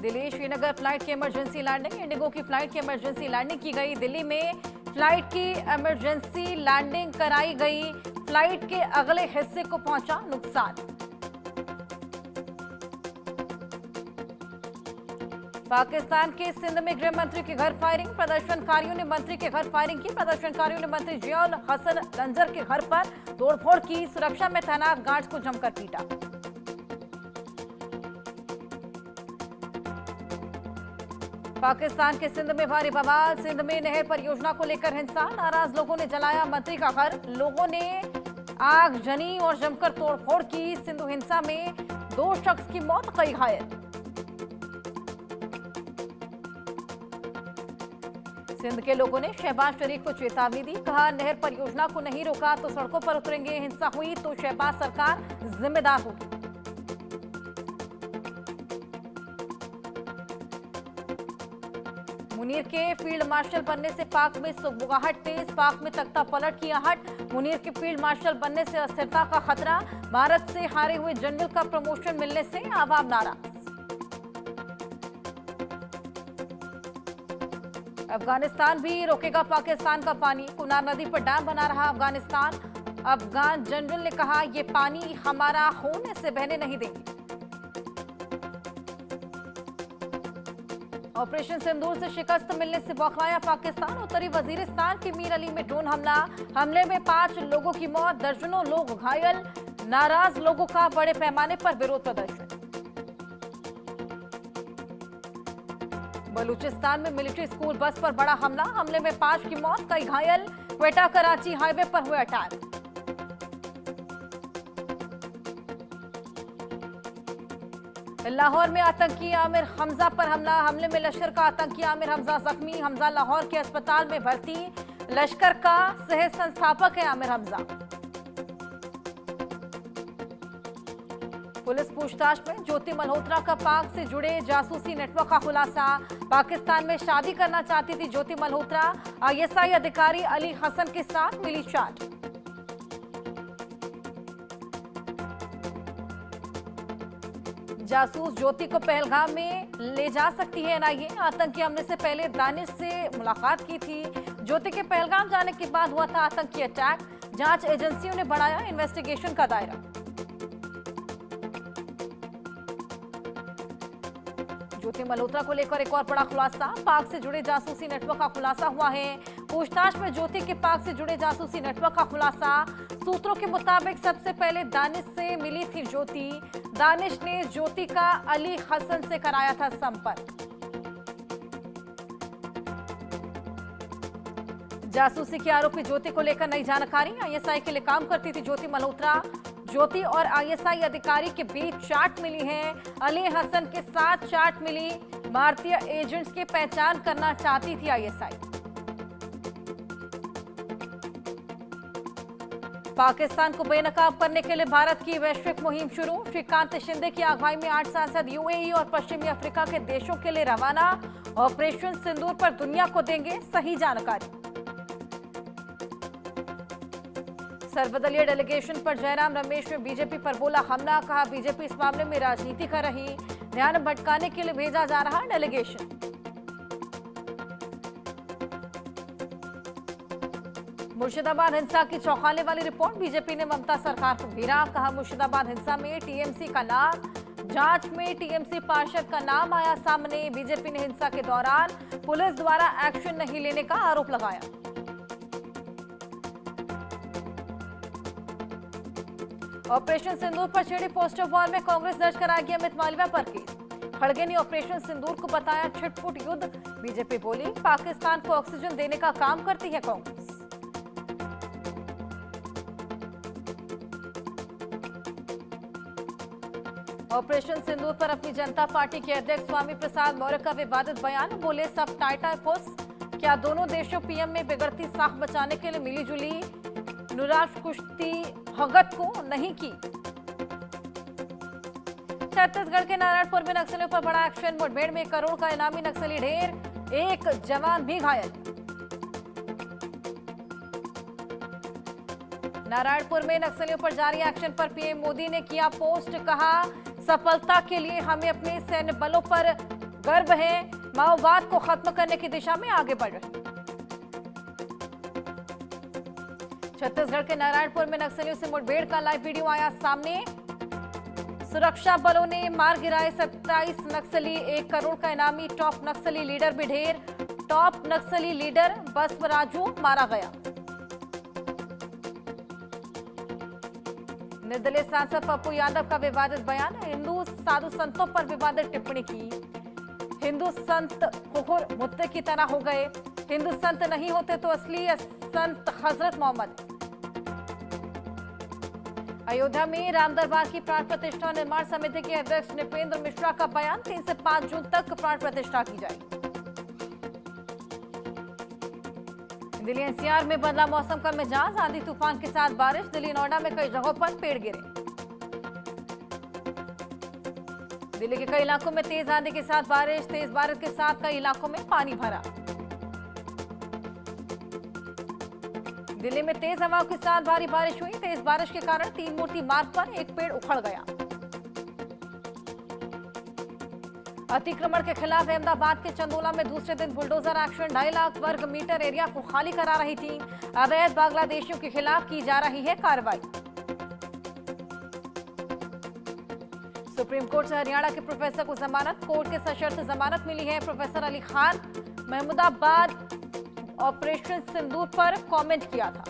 Delhi Srinagar flight की emergency landing. Indigo की flight की इमरजेंसी लैंडिंग की गई। दिल्ली में फ्लाइट की इमरजेंसी लैंडिंग कराई गई। फ्लाइट के अगले हिस्से को पहुंचा नुकसान। पाकिस्तान के सिंध में गृह मंत्री के घर फायरिंग। प्रदर्शनकारियों ने मंत्री के घर फायरिंग की। प्रदर्शनकारियों ने मंत्री जियाउल हसन लंजर के घर पर तोड़फोड़ की। सुरक्षा में तैनात गार्ड्स को जमकर पीटा। पाकिस्तान के सिंध में भारी बवाल। सिंध में नहर परियोजना को लेकर हिंसा। नाराज लोगों ने जलाया मंत्री का घर। लोगों ने आगजनी और जमकर तोड़फोड़ की। सिंधु हिंसा में 2 शख्स की मौत, कई घायल। सिंध के लोगों ने शहबाज शरीफ को चेतावनी दी। कहा, नहर परियोजना को नहीं रोका तो सड़कों पर उतरेंगे। हिंसा हुई तो शहबाज सरकार जिम्मेदार होगी। मुनीर के फील्ड मार्शल बनने से पाक में सुगबुगाहट तेज। पाक में तख्ता पलट की आहट। मुनीर के फील्ड मार्शल बनने से अस्थिरता का खतरा। भारत से हारे हुए जनरल का प्रमोशन मिलने से आवाम नाराज। अफगानिस्तान भी रोकेगा पाकिस्तान का पानी। कुनार नदी पर डैम बना रहा अफगानिस्तान। अफगान जनरल ने कहा, ये पानी हमारा होने से बहने नहीं देंगे। ऑपरेशन सिंदूर से शिकस्त मिलने से बौखलाया पाकिस्तान। उत्तरी वजीरिस्तान के मीर अली में ड्रोन हमला। हमले में 5 लोगों की मौत, दर्जनों लोग घायल। नाराज लोगों का बड़े पैमाने पर विरोध प्रदर्शन। बलूचिस्तान में मिलिट्री स्कूल बस पर बड़ा हमला। हमले में 5 की मौत, कई घायल। क्वेटा कराची हाईवे पर हुए अटैक। लाहौर में आतंकी आमिर हमजा पर हमला। हमले में लश्कर का आतंकी आमिर हमजा जख्मी। हमजा लाहौर के अस्पताल में भर्ती। लश्कर का सह संस्थापक है आमिर हमजा। पुलिस पूछताछ में ज्योति मल्होत्रा का पाक से जुड़े जासूसी नेटवर्क का खुलासा। पाकिस्तान में शादी करना चाहती थी ज्योति मल्होत्रा। आईएसआई अधिकारी अली हसन के साथ मिली चैट। जासूस ज्योति को पहलगाम में ले जा सकती है एनआईए। आतंकी हमले से पहले दानिश से मुलाकात की थी। ज्योति के पहलगाम जाने के बाद हुआ था आतंकी अटैक। जांच एजेंसियों ने बढ़ाया इन्वेस्टिगेशन का दायरा। ज्योति मल्होत्रा को लेकर एक और बड़ा खुलासा। पाक से जुड़े जासूसी नेटवर्क का खुलासा हुआ है। पूछताछ में ज्योति के पाक से जुड़े जासूसी नेटवर्क का खुलासा। सूत्रों के मुताबिक सबसे पहले दानिश से मिली थी ज्योति। दानिश ने ज्योति का अली हसन से कराया था संपर्क। जासूसी के आरोपी ज्योति को लेकर नई जानकारी। आईएसआई के लिए काम करती थी ज्योति मल्होत्रा। ज्योति और आईएसआई अधिकारी के बीच चार्ट मिली है। अली हसन के साथ चार्ट मिली। भारतीय एजेंट्स की पहचान करना चाहती थी आईएसआई। पाकिस्तान को बेनकाब करने के लिए भारत की वैश्विक मुहिम शुरू। श्रीकांत शिंदे की अगुवाई में 8 सांसद यूएई और पश्चिमी अफ्रीका के देशों के लिए रवाना। ऑपरेशन सिंदूर पर दुनिया को देंगे सही जानकारी। सर्वदलीय डेलीगेशन पर जयराम रमेश ने बीजेपी पर बोला हमला। कहा, बीजेपी इस मामले में राजनीति कर रही। ध्यान भटकाने के लिए भेजा जा रहा डेलीगेशन। मुर्शिदाबाद हिंसा की चौंकाने वाली रिपोर्ट। बीजेपी ने ममता सरकार को घेरा। कहा, मुर्शिदाबाद हिंसा में टीएमसी का नाम। जांच में टीएमसी पार्षद का नाम आया सामने। बीजेपी ने हिंसा के दौरान पुलिस द्वारा एक्शन नहीं लेने का आरोप लगाया। ऑपरेशन सिंदूर पर छेड़ी पोस्टर वॉर में कांग्रेस दर्ज कराएगी अमित मालविया पर केस। खड़गे ने ऑपरेशन सिंदूर को बताया छिटपुट युद्ध। बीजेपी बोली, पाकिस्तान को ऑक्सीजन देने का काम करती है कांग्रेस। ऑपरेशन सिंदूर पर अपनी जनता पार्टी के अध्यक्ष स्वामी प्रसाद मौर्य का विवादित बयान। बोले, सब टाइटाफोस। क्या दोनों देशों पीएम में बिगड़ती साख बचाने के लिए मिली जुली नुराज कुश्ती भगत को नहीं की। छत्तीसगढ़ के नारायणपुर में नक्सलियों पर बड़ा एक्शन। मुठभेड़ में 1 करोड़ का इनामी नक्सली ढेर। 1 जवान भी घायल। नारायणपुर में नक्सलियों पर जारी एक्शन पर पीएम मोदी ने किया पोस्ट। कहा, सफलता के लिए हमें अपने सैन्य बलों पर गर्व है, माओवाद को खत्म करने की दिशा में आगे बढ़ रहे। छत्तीसगढ़ के नारायणपुर में नक्सलियों से मुठभेड़ का लाइव वीडियो आया सामने। सुरक्षा बलों ने मार गिराए 27 नक्सली, 1 करोड़ का इनामी। टॉप नक्सली लीडर भी ढेर। टॉप नक्सली लीडर बसवराजू मारा गया। निर्दलीय सांसद पप्पू यादव का विवादित बयान। हिंदू साधु संतों पर विवादित टिप्पणी की। हिंदू संत कुकुर मुत्ते की तरह हो गए। हिंदू संत नहीं होते तो असली संत हजरत मोहम्मद। अयोध्या में राम दरबार की प्राण प्रतिष्ठा निर्माण समिति के अध्यक्ष नृपेंद्र मिश्रा का बयान। 3 से 5 जून तक प्राण प्रतिष्ठा की जाएगी। दिल्ली एनसीआर में बदला मौसम का मिजाज। आंधी तूफान के साथ बारिश। दिल्ली नोएडा में कई जगहों पर पेड़ गिरे। दिल्ली के कई इलाकों में तेज आंधी के साथ बारिश। तेज बारिश के साथ कई इलाकों में पानी भरा। दिल्ली में तेज हवाओं के साथ भारी बारिश हुई। तेज बारिश के कारण 3 मूर्ति मार्ग पर एक पेड़ उखड़ गया। अतिक्रमण के खिलाफ अहमदाबाद के चंदोला में दूसरे दिन बुलडोजर एक्शन। 2.5 लाख वर्ग मीटर एरिया को खाली करा रही टीम। अवैध बांग्लादेशियों के खिलाफ की जा रही है कार्रवाई। सुप्रीम कोर्ट से हरियाणा के प्रोफेसर को जमानत। कोर्ट के सशर्त जमानत मिली है। प्रोफेसर अली खान महमूदाबाद ऑपरेशन सिंदूर पर कमेंट किया था।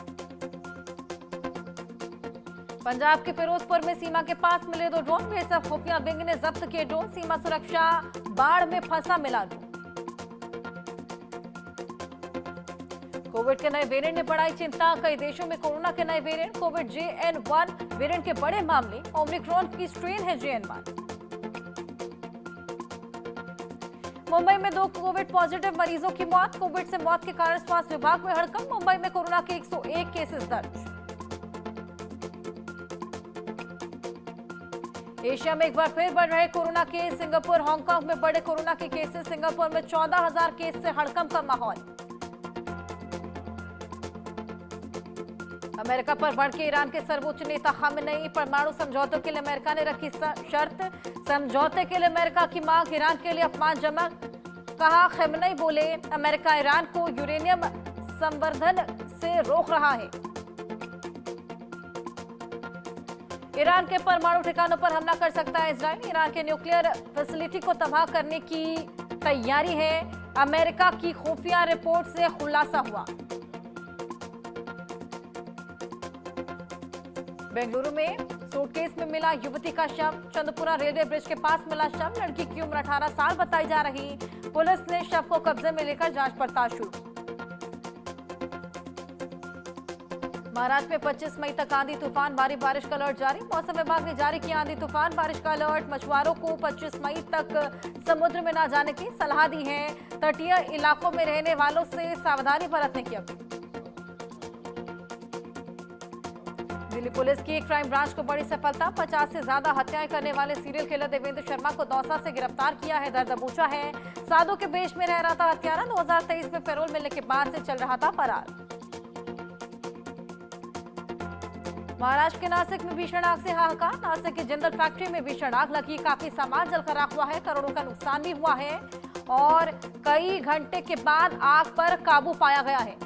पंजाब के फिरोजपुर में सीमा के पास मिले 2 ड्रोन। बीएसएफ खुफिया विंग ने जब्त किए ड्रोन। सीमा सुरक्षा बाढ़ में फंसा मिला ड्रोन। कोविड के नए वेरिएंट ने बढ़ाई चिंता। कई देशों में कोरोना के नए वेरिएंट। कोविड JN.1 वेरिएंट के बड़े मामले। ओमिक्रॉन की स्ट्रेन है JN.1। मुंबई में 2 कोविड पॉजिटिव मरीजों की मौत। कोविड से मौत के कारण स्वास्थ्य विभाग में हड़कंप। मुंबई में कोरोना के 101 केसेस दर्ज। एशिया में एक बार फिर बढ़ रहे कोरोना केस। सिंगापुर हांगकांग में बढ़े कोरोना के केसेस। सिंगापुर में 14,000 केस से हड़कंप का माहौल। अमेरिका पर बढ़ के ईरान के सर्वोच्च नेता खामेनेई। परमाणु समझौतों के लिए अमेरिका ने रखी शर्त। समझौते के लिए अमेरिका की मांग ईरान के लिए अपमानजनक, कहा। खामेनेई बोले, अमेरिका ईरान को यूरेनियम संवर्धन से रोक रहा है। ईरान के परमाणु ठिकानों पर हमला कर सकता है इजराइल। ईरान के न्यूक्लियर फैसिलिटी को तबाह करने की तैयारी है। अमेरिका की खुफिया रिपोर्ट से खुलासा हुआ। बेंगलुरु में सूटकेस में मिला युवती का शव। चंदपुरा रेलवे ब्रिज के पास मिला शव। लड़की की उम्र 18 साल बताई जा रही। पुलिस ने शव को कब्जे में लेकर जांच पड़ताल शुरू। महाराष्ट्र में 25 मई तक आंधी तूफान, भारी बारिश का अलर्ट जारी। मौसम विभाग ने जारी किया आंधी तूफान बारिश का अलर्ट। मछुआरों को 25 मई तक समुद्र में न जाने की सलाह दी है। तटीय इलाकों में रहने वालों से सावधानी बरतने की अपील। दिल्ली पुलिस की एक क्राइम ब्रांच को बड़ी सफलता। 50 से ज्यादा हत्याएं करने वाले सीरियल किलर देवेंद्र शर्मा को दौसा से गिरफ्तार किया है। दर दबोचा है। साधु के बेच में रह रहा था हत्यारा। 2023 में पैरोल मिलने के बाद से चल रहा था फरार। महाराष्ट्र के नासिक में भीषण आग से हाहाकार। नासिक की जिंदल फैक्ट्री में भीषण आग लगी। काफी सामान जलकर राख हुआ है। करोड़ों का नुकसान भी हुआ है और कई घंटे के बाद आग पर काबू पाया गया है।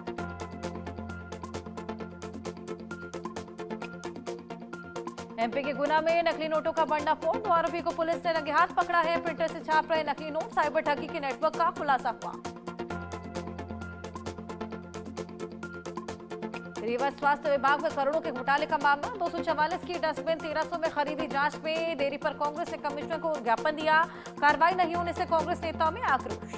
एमपी के गुना में नकली नोटों का भंडाफोड़। 2 आरोपी को पुलिस ने रंगे हाथ पकड़ा है। प्रिंटर से छाप रहे नकली नोट। साइबर ठगी के नेटवर्क का खुलासा हुआ। रीवा स्वास्थ्य विभाग में करोड़ों के घोटाले का मामला। 244 की डस्टबिन 1300 में खरीदी जांच में देरी पर कांग्रेस ने कमिश्नर को ज्ञापन दिया। कार्रवाई नहीं होने से कांग्रेस नेताओं में आक्रोश।